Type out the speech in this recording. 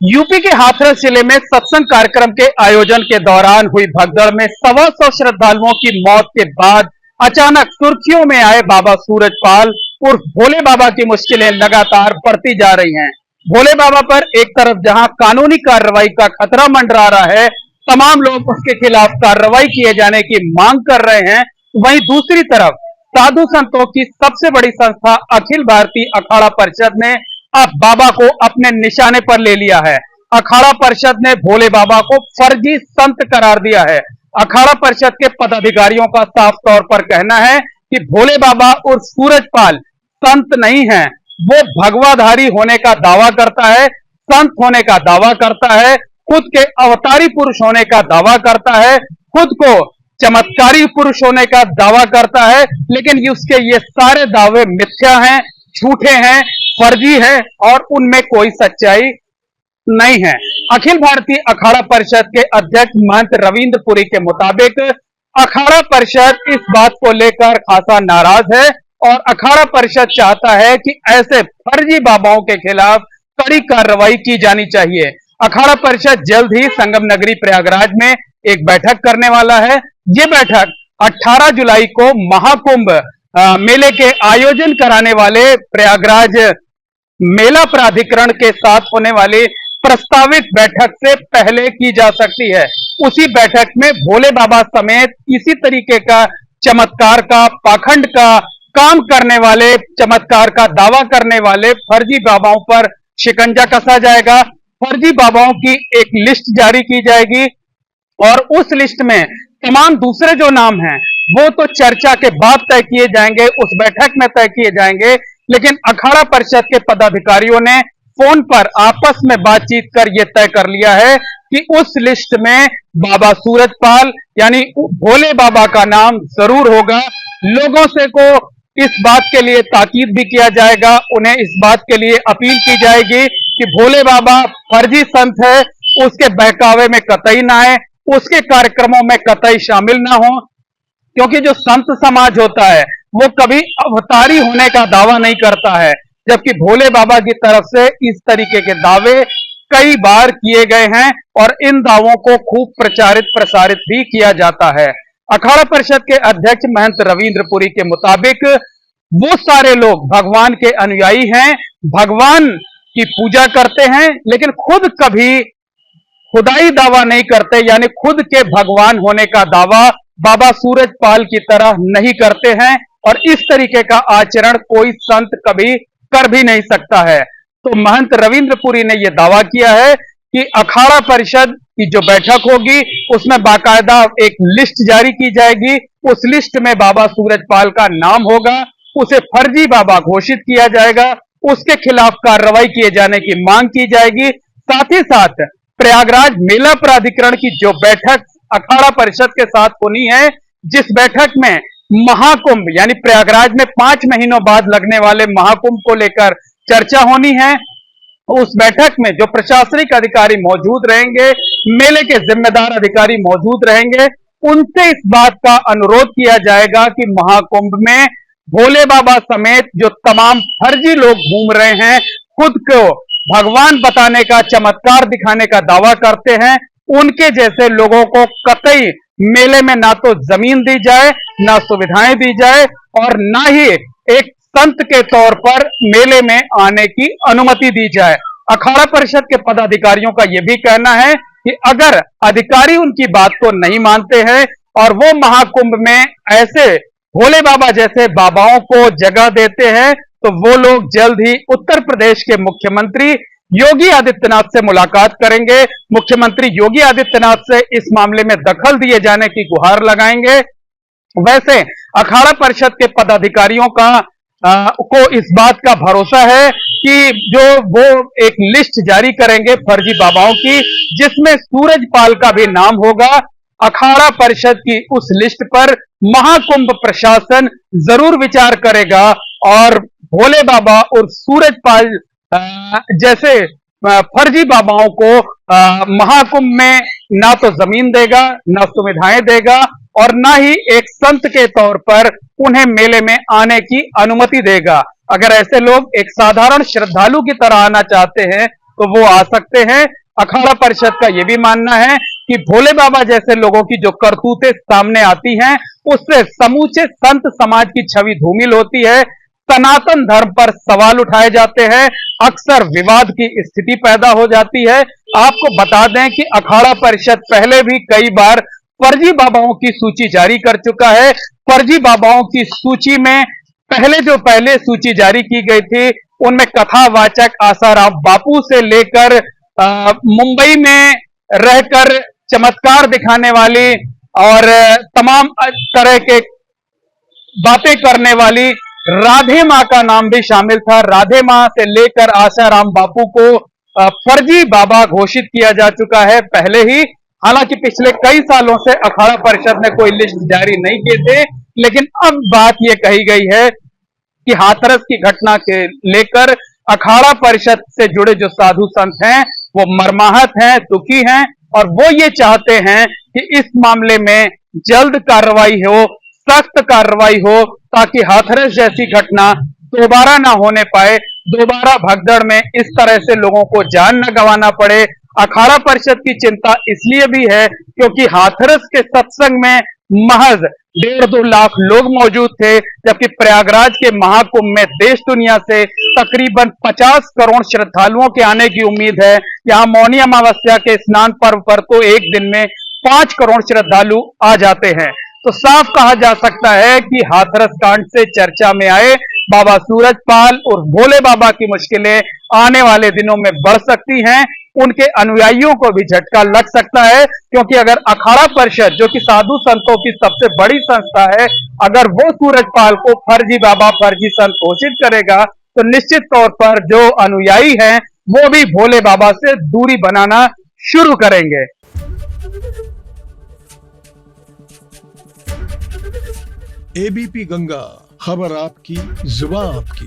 UP के हाथरस जिले में सत्संग कार्यक्रम के आयोजन के दौरान हुई भगदड़ में 125 श्रद्धालुओं की मौत के बाद अचानक सुर्खियों में आए बाबा सूरजपाल उर्फ भोले बाबा की मुश्किलें लगातार बढ़ती जा रही हैं। भोले बाबा पर एक तरफ जहां कानूनी कार्रवाई का खतरा मंडरा रहा है, तमाम लोग उसके खिलाफ कार्रवाई किए जाने की मांग कर रहे हैं, वहीं दूसरी तरफ साधु संतों की सबसे बड़ी संस्था अखिल भारतीय अखाड़ा परिषद ने अब बाबा को अपने निशाने पर ले लिया है। अखाड़ा परिषद ने भोले बाबा को फर्जी संत करार दिया है। अखाड़ा परिषद के पदाधिकारियों का साफ तौर पर कहना है कि भोले बाबा और सूरजपाल संत नहीं है, वो भगवाधारी होने का दावा करता है, संत होने का दावा करता है, खुद के अवतारी पुरुष होने का दावा करता है, खुद को चमत्कारी पुरुष होने का दावा करता है, लेकिन उसके ये सारे दावे मिथ्या हैं, झूठे हैं, फर्जी है और उनमें कोई सच्चाई नहीं है। अखिल भारतीय अखाड़ा परिषद के अध्यक्ष महंत रविंद्र पुरी के मुताबिक अखाड़ा परिषद इस बात को लेकर खासा नाराज है और अखाड़ा परिषद चाहता है कि ऐसे फर्जी बाबाओं के खिलाफ कड़ी कार्रवाई की जानी चाहिए। अखाड़ा परिषद जल्द ही संगम नगरी प्रयागराज में एक बैठक करने वाला है। ये बैठक 18 जुलाई को महाकुंभ मेले के आयोजन कराने वाले प्रयागराज मेला प्राधिकरण के साथ होने वाली प्रस्तावित बैठक से पहले की जा सकती है। उसी बैठक में भोले बाबा समेत इसी तरीके का चमत्कार का, पाखंड का काम करने वाले, चमत्कार का दावा करने वाले फर्जी बाबाओं पर शिकंजा कसा जाएगा। फर्जी बाबाओं की एक लिस्ट जारी की जाएगी और उस लिस्ट में तमाम दूसरे जो नाम हैं वो तो चर्चा के बाद तय किए जाएंगे, उस बैठक में तय किए जाएंगे। लेकिन अखाड़ा परिषद के पदाधिकारियों ने फोन पर आपस में बातचीत कर यह तय कर लिया है कि उस लिस्ट में बाबा सूरजपाल यानी भोले बाबा का नाम जरूर होगा। लोगों से को इस बात के लिए ताकीद भी किया जाएगा, उन्हें इस बात के लिए अपील की जाएगी कि भोले बाबा फर्जी संत है, उसके बहकावे में कतई ना आए, उसके कार्यक्रमों में कतई शामिल ना हो, क्योंकि जो संत समाज होता है वो कभी अवतारी होने का दावा नहीं करता है, जबकि भोले बाबा की तरफ से इस तरीके के दावे कई बार किए गए हैं और इन दावों को खूब प्रचारित प्रसारित भी किया जाता है। अखाड़ा परिषद के अध्यक्ष महंत रविंद्र पुरी के मुताबिक वो सारे लोग भगवान के अनुयायी हैं, भगवान की पूजा करते हैं, लेकिन खुद कभी खुदाई दावा नहीं करते, यानी खुद के भगवान होने का दावा बाबा सूरजपाल की तरह नहीं करते हैं और इस तरीके का आचरण कोई संत कभी कर भी नहीं सकता है। तो महंत रविंद्र पुरी ने यह दावा किया है कि अखाड़ा परिषद की जो बैठक होगी उसमें बाकायदा एक लिस्ट जारी की जाएगी, उस लिस्ट में बाबा सूरजपाल का नाम होगा, उसे फर्जी बाबा घोषित किया जाएगा, उसके खिलाफ कार्रवाई किए जाने की मांग की जाएगी। साथ ही साथ प्रयागराज मेला प्राधिकरण की जो बैठक अखाड़ा परिषद के साथ होनी है, जिस बैठक में महाकुंभ यानी प्रयागराज में 5 महीनों बाद लगने वाले महाकुंभ को लेकर चर्चा होनी है, उस बैठक में जो प्रशासनिक अधिकारी मौजूद रहेंगे, मेले के जिम्मेदार अधिकारी मौजूद रहेंगे, उनसे इस बात का अनुरोध किया जाएगा कि महाकुंभ में भोले बाबा समेत जो तमाम फर्जी लोग घूम रहे हैं, खुद को भगवान बताने का, चमत्कार दिखाने का दावा करते हैं, उनके जैसे लोगों को कतई मेले में ना तो जमीन दी जाए, ना सुविधाएं दी जाए और ना ही एक संत के तौर पर मेले में आने की अनुमति दी जाए। अखाड़ा परिषद के पदाधिकारियों का यह भी कहना है कि अगर अधिकारी उनकी बात को नहीं मानते हैं और वो महाकुंभ में ऐसे भोले बाबा जैसे बाबाओं को जगह देते हैं, तो वो लोग जल्द ही उत्तर प्रदेश के मुख्यमंत्री योगी आदित्यनाथ से मुलाकात करेंगे। मुख्यमंत्री योगी आदित्यनाथ से इस मामले में दखल दिए जाने की गुहार लगाएंगे। वैसे अखाड़ा परिषद के पदाधिकारियों को इस बात का भरोसा है कि जो वो एक लिस्ट जारी करेंगे फर्जी बाबाओं की, जिसमें सूरजपाल का भी नाम होगा। अखाड़ा परिषद की उस लिस्ट पर महाकुंभ प्रशासन जरूर विचार करेगा और भोले बाबा और सूरजपाल जैसे फर्जी बाबाओं को महाकुंभ में ना तो जमीन देगा, ना सुविधाएं देगा और ना ही एक संत के तौर पर उन्हें मेले में आने की अनुमति देगा। अगर ऐसे लोग एक साधारण श्रद्धालु की तरह आना चाहते हैं तो वो आ सकते हैं। अखाड़ा परिषद का ये भी मानना है कि भोले बाबा जैसे लोगों की जो करतूतें सामने आती हैं, उससे समूचे संत समाज की छवि धूमिल होती है, सनातन धर्म पर सवाल उठाए जाते हैं, अक्सर विवाद की स्थिति पैदा हो जाती है। आपको बता दें कि अखाड़ा परिषद पहले भी कई बार फर्जी बाबाओं की सूची जारी कर चुका है। फर्जी बाबाओं की सूची में पहले सूची जारी की गई थी, उनमें कथावाचक आसाराम बापू से लेकर मुंबई में रहकर चमत्कार दिखाने वाली और तमाम तरह के बातें करने वाली राधे माँ का नाम भी शामिल था। राधे माँ से लेकर आसाराम बापू को फर्जी बाबा घोषित किया जा चुका है पहले ही। हालांकि पिछले कई सालों से अखाड़ा परिषद ने कोई लिस्ट जारी नहीं किए थे, लेकिन अब बात यह कही गई है कि हाथरस की घटना के लेकर अखाड़ा परिषद से जुड़े जो साधु संत हैं वो मर्माहत हैं, दुखी हैं और वो ये चाहते हैं कि इस मामले में जल्द कार्रवाई हो, सख्त कार्रवाई हो, ताकि हाथरस जैसी घटना दोबारा ना होने पाए, दोबारा भगदड़ में इस तरह से लोगों को जान न गंवाना पड़े। अखाड़ा परिषद की चिंता इसलिए भी है क्योंकि हाथरस के सत्संग में महज 1.5-2 लाख लोग मौजूद थे, जबकि प्रयागराज के महाकुंभ में देश दुनिया से तकरीबन 50 करोड़ श्रद्धालुओं के आने की उम्मीद है। यहाँ मौनी अमावस्या के स्नान पर्व पर तो एक दिन में 5 करोड़ श्रद्धालु आ जाते हैं। तो साफ कहा जा सकता है कि हाथरस कांड से चर्चा में आए बाबा सूरजपाल और भोले बाबा की मुश्किलें आने वाले दिनों में बढ़ सकती हैं। उनके अनुयायियों को भी झटका लग सकता है, क्योंकि अगर अखाड़ा परिषद जो कि साधु संतों की सबसे बड़ी संस्था है, अगर वो सूरजपाल को फर्जी बाबा, फर्जी संत घोषित करेगा तो निश्चित तौर पर जो अनुयायी हैं वो भी भोले बाबा से दूरी बनाना शुरू करेंगे। एबीपी गंगा, खबर आपकी, जुबान आपकी।